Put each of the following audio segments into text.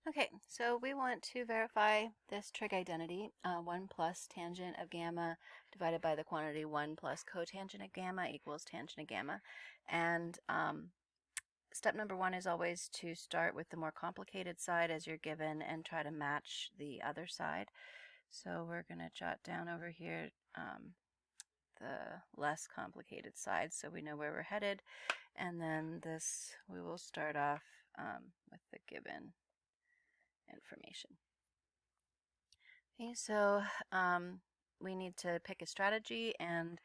Okay, so we want to verify this trig identity, 1 plus tangent of gamma divided by the quantity 1 plus cotangent of gamma equals tangent of gamma. And step number 1 is always to start with the more complicated side as you're given and try to match the other side. So we're going to jot down over here the less complicated side so we know where we're headed. And then this, we will start off with the given information. Okay, so we need to pick a strategy, and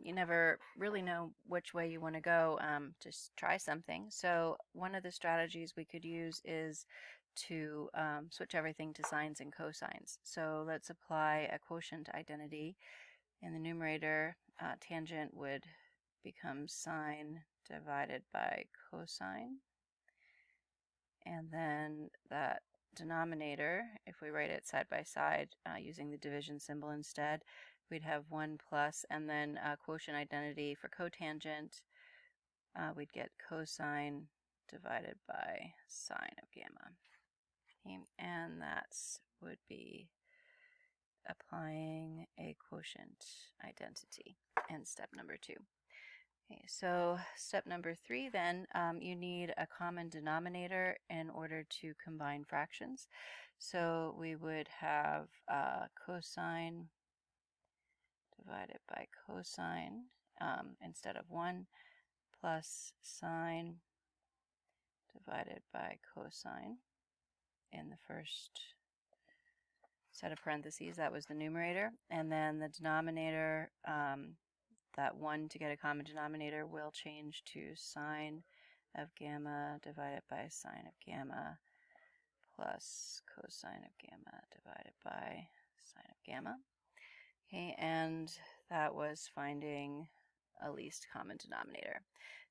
you never really know which way you want to go. Just try something. So one of the strategies we could use is to switch everything to sines and cosines. So let's apply a quotient identity. In the numerator, tangent would become sine divided by cosine. And then that denominator, if we write it side by side using the division symbol instead, we'd have 1 plus, and then quotient identity for cotangent, we'd get cosine divided by sine of gamma. Okay, and that would be applying a quotient identity in step number 2. Okay, so step number 3 then, you need a common denominator in order to combine fractions. So we would have cosine divided by cosine instead of 1 plus sine divided by cosine in the first set of parentheses. That was the numerator. And then the denominator, that 1 to get a common denominator will change to sine of gamma divided by sine of gamma plus cosine of gamma divided by sine of gamma. Okay, and that was finding a least common denominator.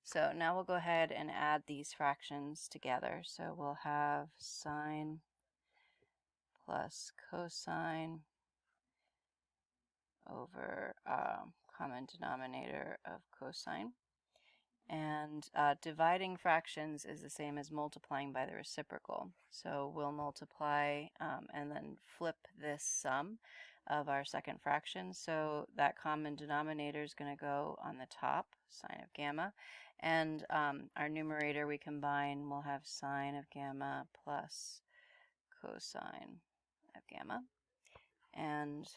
So now we'll go ahead and add these fractions together. So we'll have sine plus cosine over common denominator of cosine. And dividing fractions is the same as multiplying by the reciprocal. So we'll multiply and then flip this sum of our second fraction. So that common denominator is going to go on the top, sine of gamma. And our numerator we combine will have sine of gamma plus cosine of gamma. And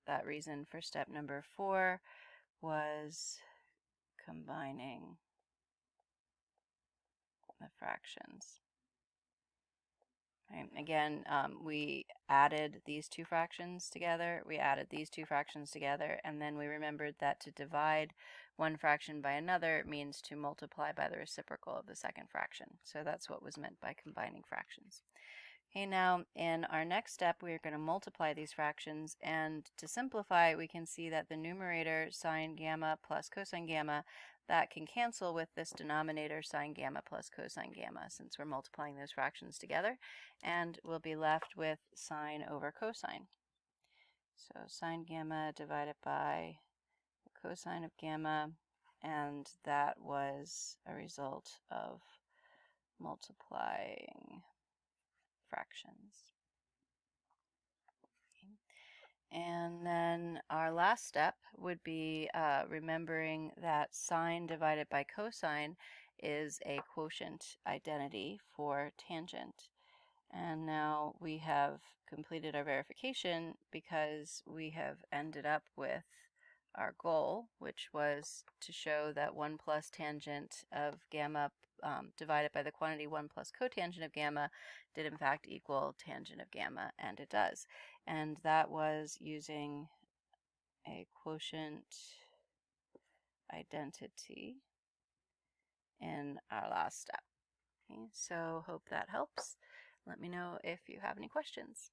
that reason for step number 4 was combining the fractions. Right. Again, we added these two fractions together, and then we remembered that to divide one fraction by another means to multiply by the reciprocal of the second fraction. So that's what was meant by combining fractions. Okay, now in our next step, we are going to multiply these fractions, and to simplify, we can see that the numerator sine gamma plus cosine gamma, that can cancel with this denominator sine gamma plus cosine gamma, since we're multiplying those fractions together, and we'll be left with sine over cosine. So sine gamma divided by the cosine of gamma, and that was a result of multiplying fractions. Okay. And then our last step would be remembering that sine divided by cosine is a quotient identity for tangent. And now we have completed our verification because we have ended up with our goal, which was to show that 1 plus tangent of gamma divided by the quantity 1 plus cotangent of gamma did in fact equal tangent of gamma, and it does. And that was using a quotient identity in our last step. Okay, so hope that helps. Let me know if you have any questions.